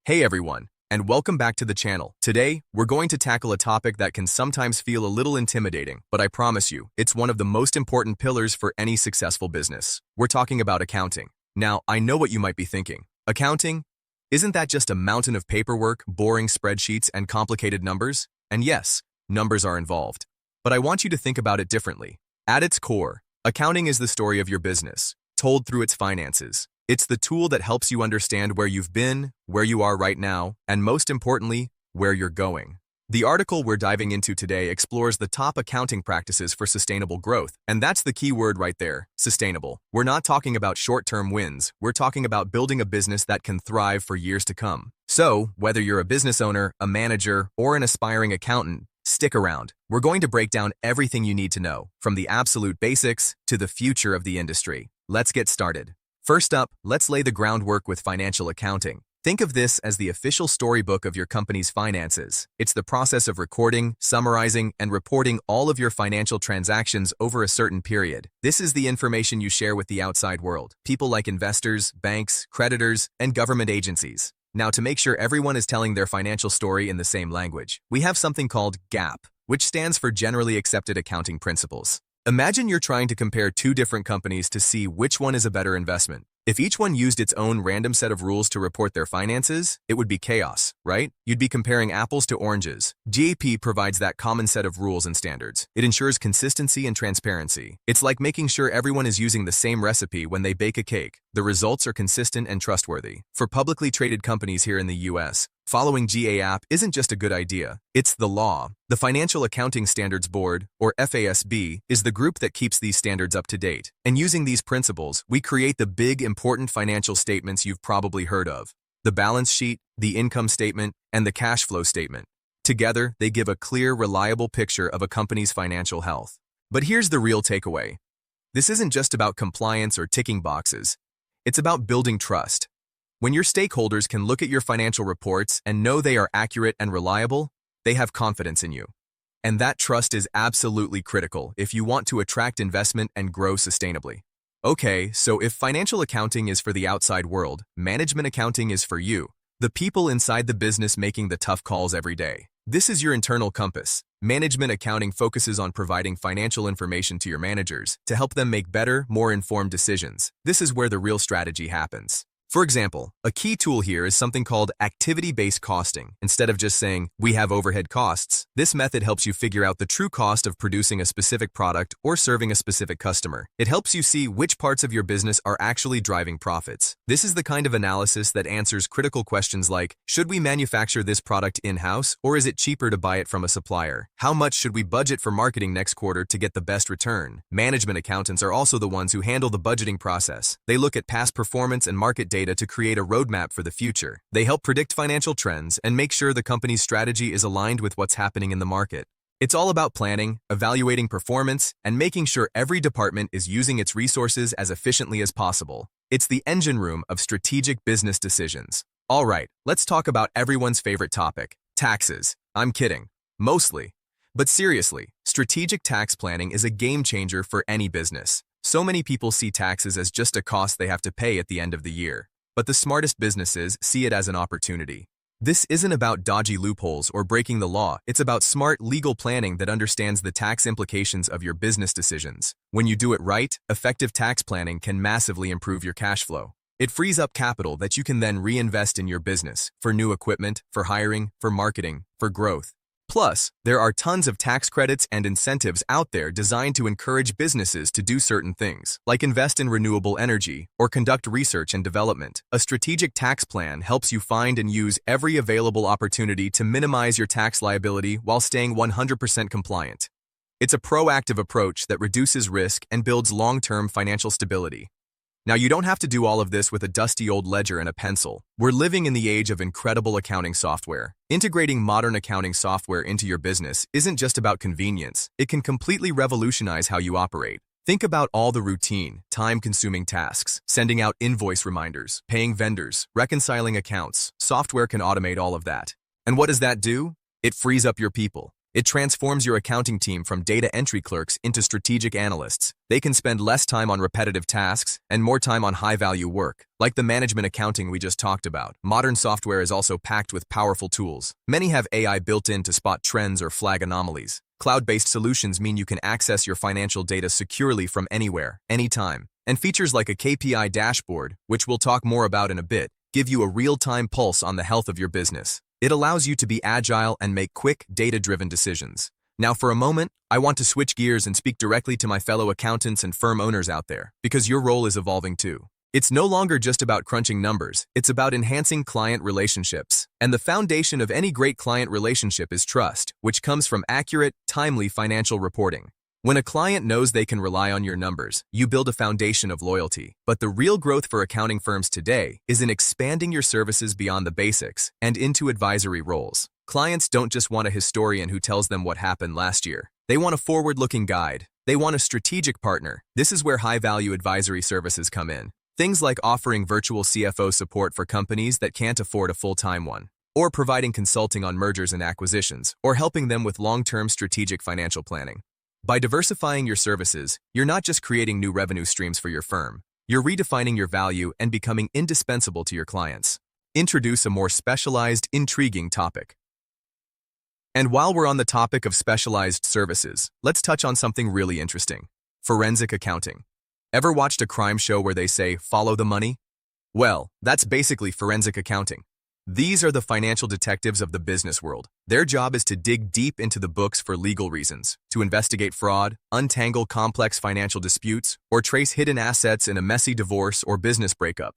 Hey everyone, and welcome back to the channel. Today, we're going to tackle a topic that can sometimes feel a little intimidating, but I promise you, it's one of the most important pillars for any successful business. We're talking about accounting. Now, I know what you might be thinking. Accounting? Isn't that just a mountain of paperwork, boring spreadsheets, and complicated numbers? And yes, numbers are involved. But I want you to think about it differently. At its core, accounting is the story of your business, told through its finances. It's the tool that helps you understand where you've been, where you are right now, and most importantly, where you're going. The article we're diving into today explores the top accounting practices for sustainable growth, and that's the key word right there, sustainable. We're not talking about short-term wins, we're talking about building a business that can thrive for years to come. So, whether you're a business owner, a manager, or an aspiring accountant, stick around. We're going to break down everything you need to know, from the absolute basics to the future of the industry. Let's get started. First up, let's lay the groundwork with financial accounting. Think of this as the official storybook of your company's finances. It's the process of recording, summarizing, and reporting all of your financial transactions over a certain period. This is the information you share with the outside world, people like investors, banks, creditors, and government agencies. Now, to make sure everyone is telling their financial story in the same language, we have something called GAAP, which stands for Generally Accepted Accounting Principles. Imagine you're trying to compare two different companies to see which one is a better investment. If each one used its own random set of rules to report their finances, it would be chaos, right? You'd be comparing apples to oranges. GAAP provides that common set of rules and standards. It ensures consistency and transparency. It's like making sure everyone is using the same recipe when they bake a cake. The results are consistent and trustworthy. For publicly traded companies here in the US, following GAAP isn't just a good idea, it's the law. The Financial Accounting Standards Board, or FASB, is the group that keeps these standards up to date. And using these principles, we create the big, important financial statements you've probably heard of. The balance sheet, the income statement, and the cash flow statement. Together, they give a clear, reliable picture of a company's financial health. But here's the real takeaway. This isn't just about compliance or ticking boxes. It's about building trust. When your stakeholders can look at your financial reports and know they are accurate and reliable, they have confidence in you. And that trust is absolutely critical if you want to attract investment and grow sustainably. Okay, so if financial accounting is for the outside world, management accounting is for you, the people inside the business making the tough calls every day. This is your internal compass. Management accounting focuses on providing financial information to your managers to help them make better, more informed decisions. This is where the real strategy happens. For example, a key tool here is something called activity-based costing. Instead of just saying, we have overhead costs, this method helps you figure out the true cost of producing a specific product or serving a specific customer. It helps you see which parts of your business are actually driving profits. This is the kind of analysis that answers critical questions like, should we manufacture this product in-house, or is it cheaper to buy it from a supplier? How much should we budget for marketing next quarter to get the best return? Management accountants are also the ones who handle the budgeting process. They look at past performance and market data to create a roadmap for the future. They help predict financial trends and make sure the company's strategy is aligned with what's happening in the market. It's all about planning, evaluating performance, and making sure every department is using its resources as efficiently as possible. It's the engine room of strategic business decisions. All right, let's talk about everyone's favorite topic, taxes. I'm kidding. Mostly. But seriously, strategic tax planning is a game changer for any business. So many people see taxes as just a cost they have to pay at the end of the year. But the smartest businesses see it as an opportunity. This isn't about dodgy loopholes or breaking the law. It's about smart legal planning that understands the tax implications of your business decisions. When you do it right, effective tax planning can massively improve your cash flow. It frees up capital that you can then reinvest in your business for new equipment, for hiring, for marketing, for growth. Plus, there are tons of tax credits and incentives out there designed to encourage businesses to do certain things, like invest in renewable energy or conduct research and development. A strategic tax plan helps you find and use every available opportunity to minimize your tax liability while staying 100% compliant. It's a proactive approach that reduces risk and builds long-term financial stability. Now, you don't have to do all of this with a dusty old ledger and a pencil. We're living in the age of incredible accounting software. Integrating modern accounting software into your business isn't just about convenience. It can completely revolutionize how you operate. Think about all the routine, time-consuming tasks, sending out invoice reminders, paying vendors, reconciling accounts. Software can automate all of that. And what does that do? It frees up your people. It transforms your accounting team from data entry clerks into strategic analysts. They can spend less time on repetitive tasks and more time on high-value work. Like the management accounting we just talked about, modern software is also packed with powerful tools. Many have AI built in to spot trends or flag anomalies. Cloud-based solutions mean you can access your financial data securely from anywhere, anytime. And features like a KPI dashboard, which we'll talk more about in a bit, give you a real-time pulse on the health of your business. It allows you to be agile and make quick, data-driven decisions. Now for a moment, I want to switch gears and speak directly to my fellow accountants and firm owners out there, because your role is evolving too. It's no longer just about crunching numbers, it's about enhancing client relationships. And the foundation of any great client relationship is trust, which comes from accurate, timely financial reporting. When a client knows they can rely on your numbers, you build a foundation of loyalty. But the real growth for accounting firms today is in expanding your services beyond the basics and into advisory roles. Clients don't just want a historian who tells them what happened last year. They want a forward-looking guide. They want a strategic partner. This is where high-value advisory services come in. Things like offering virtual CFO support for companies that can't afford a full-time one, or providing consulting on mergers and acquisitions, or helping them with long-term strategic financial planning. By diversifying your services, you're not just creating new revenue streams for your firm, you're redefining your value and becoming indispensable to your clients. Introduce a more specialized, intriguing topic. And while we're on the topic of specialized services, let's touch on something really interesting: forensic accounting. Ever watched a crime show where they say, "Follow the money"? Well, that's basically forensic accounting. These are the financial detectives of the business world. Their job is to dig deep into the books for legal reasons, to investigate fraud, untangle complex financial disputes, or trace hidden assets in a messy divorce or business breakup.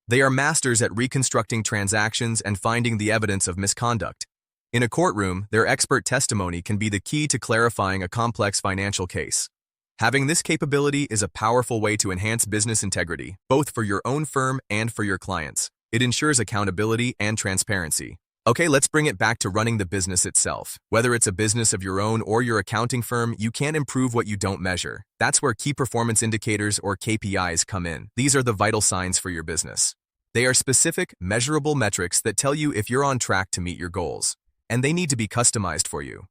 They are masters at reconstructing transactions and finding the evidence of misconduct. In a courtroom, their expert testimony can be the key to clarifying a complex financial case. Having this capability is a powerful way to enhance business integrity, both for your own firm and for your clients. It ensures accountability and transparency. Okay, let's bring it back to running the business itself. Whether it's a business of your own or your accounting firm, you can't improve what you don't measure. That's where key performance indicators or KPIs come in. These are the vital signs for your business. They are specific, measurable metrics that tell you if you're on track to meet your goals. And they need to be customized for you.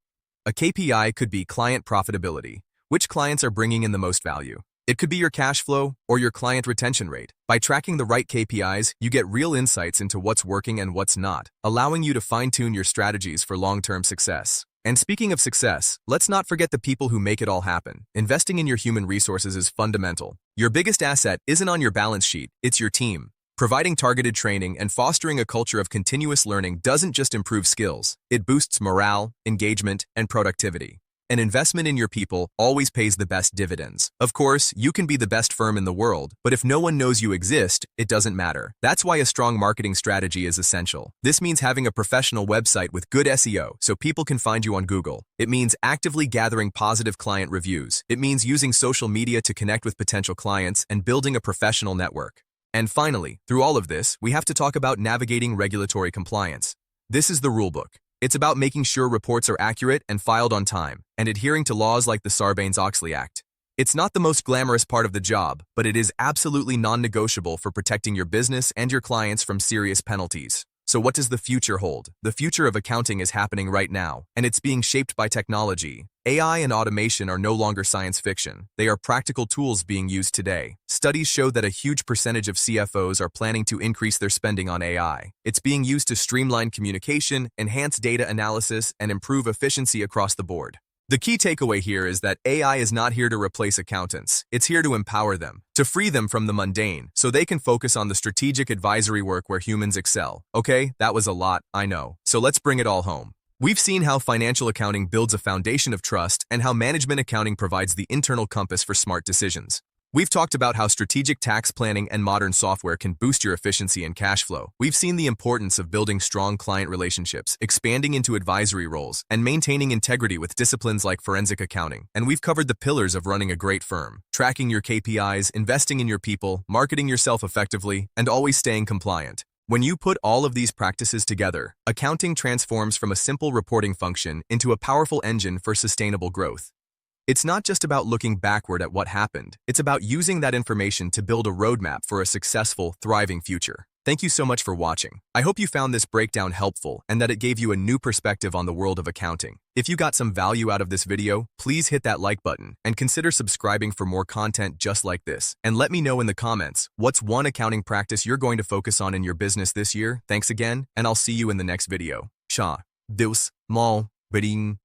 A KPI could be client profitability. Which clients are bringing in the most value? It could be your cash flow or your client retention rate. By tracking the right KPIs, you get real insights into what's working and what's not, allowing you to fine-tune your strategies for long-term success. And speaking of success, let's not forget the people who make it all happen. Investing in your human resources is fundamental. Your biggest asset isn't on your balance sheet, it's your team. Providing targeted training and fostering a culture of continuous learning doesn't just improve skills, it boosts morale, engagement, and productivity. An investment in your people always pays the best dividends. Of course, you can be the best firm in the world, but if no one knows you exist, it doesn't matter. That's why a strong marketing strategy is essential. This means having a professional website with good SEO so people can find you on Google. It means actively gathering positive client reviews. It means using social media to connect with potential clients and building a professional network. And finally, through all of this, we have to talk about navigating regulatory compliance. This is the rulebook. It's about making sure reports are accurate and filed on time, and adhering to laws like the Sarbanes-Oxley Act. It's not the most glamorous part of the job, but it is absolutely non-negotiable for protecting your business and your clients from serious penalties. So what does the future hold? The future of accounting is happening right now, and it's being shaped by technology. AI and automation are no longer science fiction. They are practical tools being used today. Studies show that a huge percentage of CFOs are planning to increase their spending on AI. It's being used to streamline communication, enhance data analysis, and improve efficiency across the board. The key takeaway here is that AI is not here to replace accountants. It's here to empower them, to free them from the mundane, so they can focus on the strategic advisory work where humans excel. Okay, that was a lot, I know. So let's bring it all home. We've seen how financial accounting builds a foundation of trust and how management accounting provides the internal compass for smart decisions. We've talked about how strategic tax planning and modern software can boost your efficiency and cash flow. We've seen the importance of building strong client relationships, expanding into advisory roles, and maintaining integrity with disciplines like forensic accounting. And we've covered the pillars of running a great firm: tracking your KPIs, investing in your people, marketing yourself effectively, and always staying compliant. When you put all of these practices together, accounting transforms from a simple reporting function into a powerful engine for sustainable growth. It's not just about looking backward at what happened, it's about using that information to build a roadmap for a successful, thriving future. Thank you so much for watching. I hope you found this breakdown helpful and that it gave you a new perspective on the world of accounting. If you got some value out of this video, please hit that like button and consider subscribing for more content just like this. And let me know in the comments, what's one accounting practice you're going to focus on in your business this year? Thanks again, and I'll see you in the next video. Deus, mal, bidding.